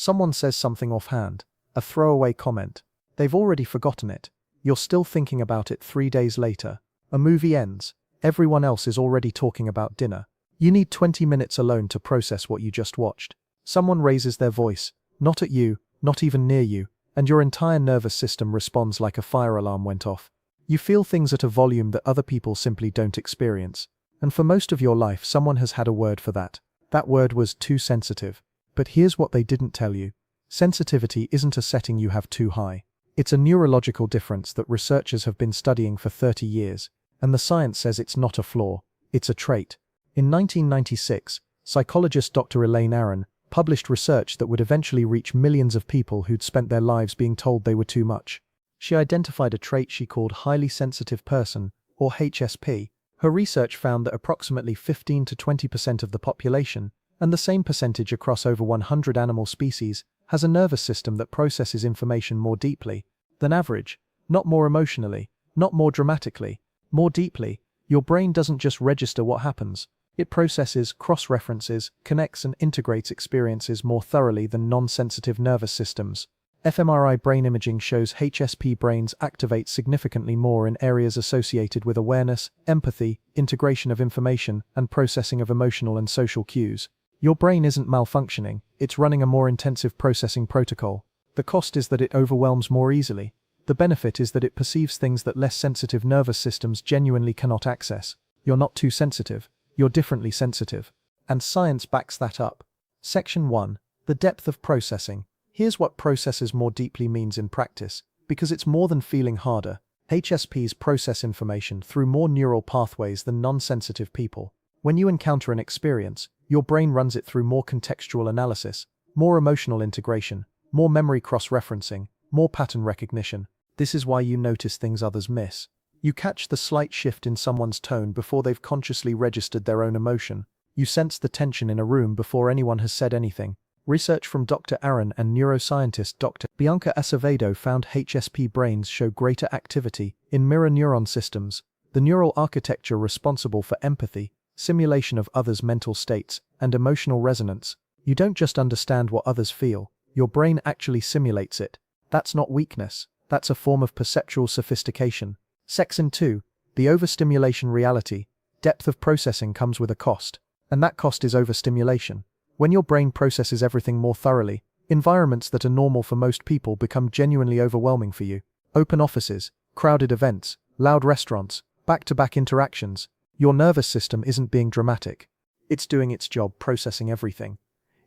Someone says something offhand, a throwaway comment. They've already forgotten it. You're still thinking about it 3 days later. A movie ends. Everyone else is already talking about dinner. You need 20 minutes alone to process what you just watched. Someone raises their voice, not at you, not even near you, and your entire nervous system responds like a fire alarm went off. You feel things at a volume that other people simply don't experience. And for most of your life, someone has had a word for that. That word was too sensitive. But here's what they didn't tell you. Sensitivity isn't a setting you have too high. It's a neurological difference that researchers have been studying for 30 years, and the science says it's not a flaw, it's a trait. In 1996, psychologist Dr. Elaine Aron published research that would eventually reach millions of people who'd spent their lives being told they were too much. She identified a trait she called highly sensitive person, or HSP. Her research found that approximately 15 to 20% of the population, and the same percentage across over 100 animal species, has a nervous system that processes information more deeply than average, not more emotionally, not more dramatically, more deeply. Your brain doesn't just register what happens. It processes, cross-references, connects and integrates experiences more thoroughly than non-sensitive nervous systems. fMRI brain imaging shows HSP brains activate significantly more in areas associated with awareness, empathy, integration of information, and processing of emotional and social cues. Your brain isn't malfunctioning, it's running a more intensive processing protocol. The cost is that it overwhelms more easily. The benefit is that it perceives things that less sensitive nervous systems genuinely cannot access. You're not too sensitive, you're differently sensitive. And science backs that up. Section 1. The depth of processing. Here's what processes more deeply means in practice, because it's more than feeling harder. HSPs process information through more neural pathways than non-sensitive people. When you encounter an experience, your brain runs it through more contextual analysis, more emotional integration, more memory cross-referencing, more pattern recognition. This is why you notice things others miss. You catch the slight shift in someone's tone before they've consciously registered their own emotion. You sense the tension in a room before anyone has said anything. Research from Dr. Aron and neuroscientist Dr. Bianca Acevedo found HSP brains show greater activity in mirror neuron systems, the neural architecture responsible for empathy, simulation of others' mental states, and emotional resonance. You don't just understand what others feel, your brain actually simulates it. That's not weakness, that's a form of perceptual sophistication. Section 2. The overstimulation reality. Depth of processing comes with a cost, and that cost is overstimulation. When your brain processes everything more thoroughly, environments that are normal for most people become genuinely overwhelming for you. Open offices, crowded events, loud restaurants, back-to-back interactions. Your nervous system isn't being dramatic. It's doing its job processing everything.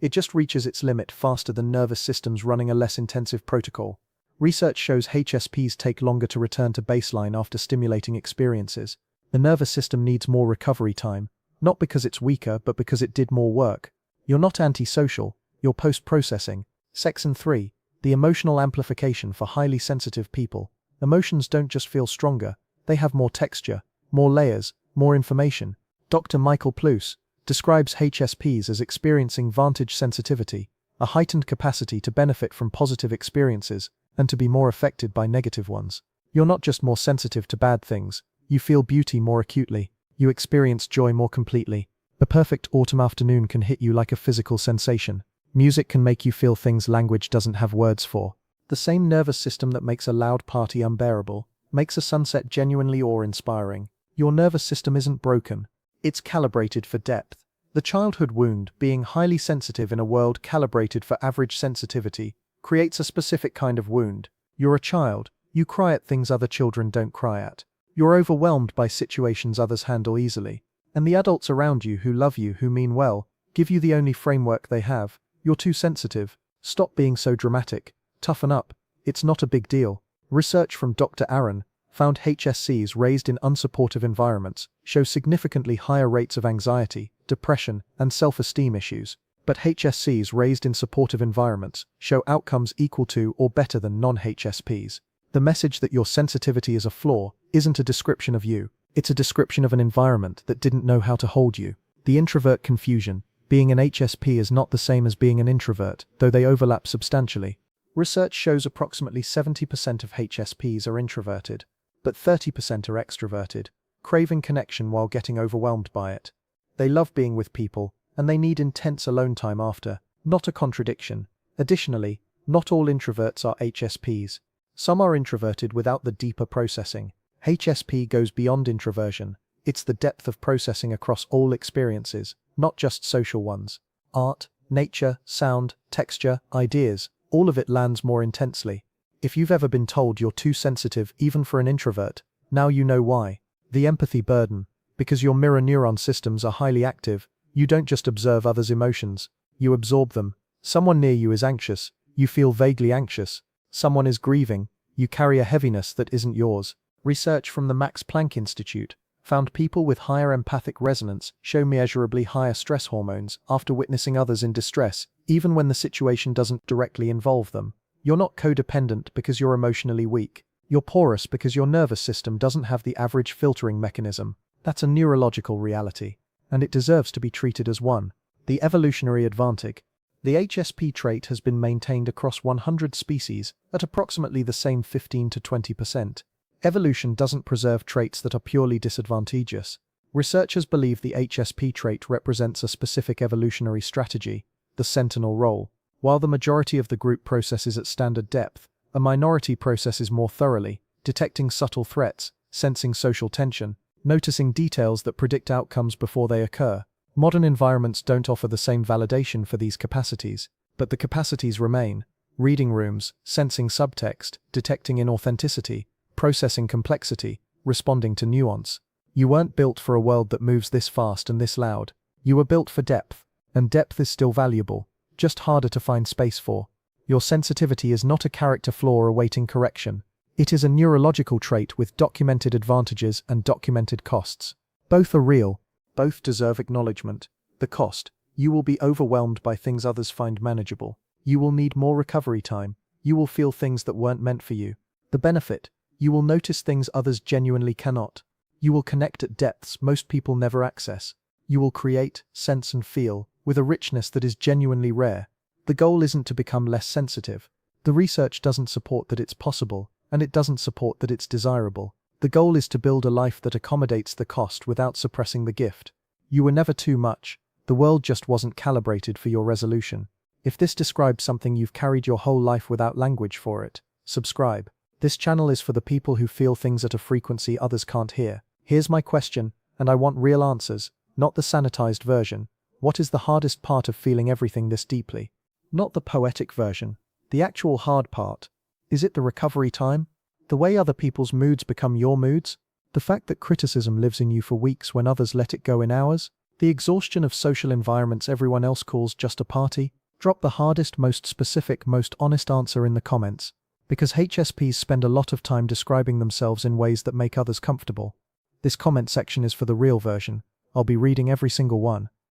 It just reaches its limit faster than nervous systems running a less intensive protocol. Research shows HSPs take longer to return to baseline after stimulating experiences. The nervous system needs more recovery time, not because it's weaker but because it did more work. You're not antisocial, you're post-processing. Section 3. The emotional amplification for highly sensitive people. Emotions don't just feel stronger, they have more texture, more layers, more information. Dr. Michael Pluess describes HSPs as experiencing Vantage sensitivity, a heightened capacity to benefit from positive experiences and to be more affected by negative ones. You're not just more sensitive to bad things, you feel beauty more acutely, you experience joy more completely. The perfect autumn afternoon can hit you like a physical sensation. Music can make you feel things language doesn't have words for. The same nervous system that makes a loud party unbearable makes a sunset genuinely awe-inspiring. Your nervous system isn't broken, it's calibrated for depth. The childhood wound, being highly sensitive in a world calibrated for average sensitivity, creates a specific kind of wound. You're a child, you cry at things other children don't cry at. You're overwhelmed by situations others handle easily. And the adults around you who love you, who mean well, give you the only framework they have. You're too sensitive. Stop being so dramatic. Toughen up. It's not a big deal. Research from Dr. Aron found HSCs raised in unsupportive environments show significantly higher rates of anxiety, depression, and self-esteem issues. But HSCs raised in supportive environments show outcomes equal to or better than non-HSPs. The message that your sensitivity is a flaw isn't a description of you. It's a description of an environment that didn't know how to hold you. The introvert confusion. Being an HSP is not the same as being an introvert, though they overlap substantially. Research shows approximately 70% of HSPs are introverted, but 30% are extroverted, craving connection while getting overwhelmed by it. They love being with people, and they need intense alone time after. Not a contradiction. Additionally, not all introverts are HSPs. Some are introverted without the deeper processing. HSP goes beyond introversion. It's the depth of processing across all experiences, not just social ones. Art, nature, sound, texture, ideas, all of it lands more intensely. If you've ever been told you're too sensitive even for an introvert, now you know why. The empathy burden. Because your mirror neuron systems are highly active, you don't just observe others' emotions, you absorb them. Someone near you is anxious, you feel vaguely anxious. Someone is grieving, you carry a heaviness that isn't yours. Research from the Max Planck Institute found people with higher empathic resonance show measurably higher stress hormones after witnessing others in distress, even when the situation doesn't directly involve them. You're not codependent because you're emotionally weak. You're porous because your nervous system doesn't have the average filtering mechanism. That's a neurological reality, and it deserves to be treated as one. The evolutionary advantage. The HSP trait has been maintained across 100 species at approximately the same 15 to 20%. Evolution doesn't preserve traits that are purely disadvantageous. Researchers believe the HSP trait represents a specific evolutionary strategy, the sentinel role. While the majority of the group processes at standard depth, a minority processes more thoroughly, detecting subtle threats, sensing social tension, noticing details that predict outcomes before they occur. Modern environments don't offer the same validation for these capacities, but the capacities remain. Reading rooms, sensing subtext, detecting inauthenticity, processing complexity, responding to nuance. You weren't built for a world that moves this fast and this loud. You were built for depth, and depth is still valuable, just harder to find space for. Your sensitivity is not a character flaw awaiting correction. It is a neurological trait with documented advantages and documented costs. Both are real. Both deserve acknowledgement. The cost: you will be overwhelmed by things others find manageable. You will need more recovery time. You will feel things that weren't meant for you. The benefit: you will notice things others genuinely cannot. You will connect at depths most people never access. You will create, sense and feel, with a richness that is genuinely rare. The goal isn't to become less sensitive. The research doesn't support that it's possible, and it doesn't support that it's desirable. The goal is to build a life that accommodates the cost without suppressing the gift. You were never too much. The world just wasn't calibrated for your resolution. If this describes something you've carried your whole life without language for it, subscribe. This channel is for the people who feel things at a frequency others can't hear. Here's my question, and I want real answers, not the sanitized version. What is the hardest part of feeling everything this deeply? Not the poetic version. The actual hard part. Is it the recovery time? The way other people's moods become your moods? The fact that criticism lives in you for weeks when others let it go in hours? The exhaustion of social environments everyone else calls just a party? Drop the hardest, most specific, most honest answer in the comments, because HSPs spend a lot of time describing themselves in ways that make others comfortable. This comment section is for the real version. I'll be reading every single one.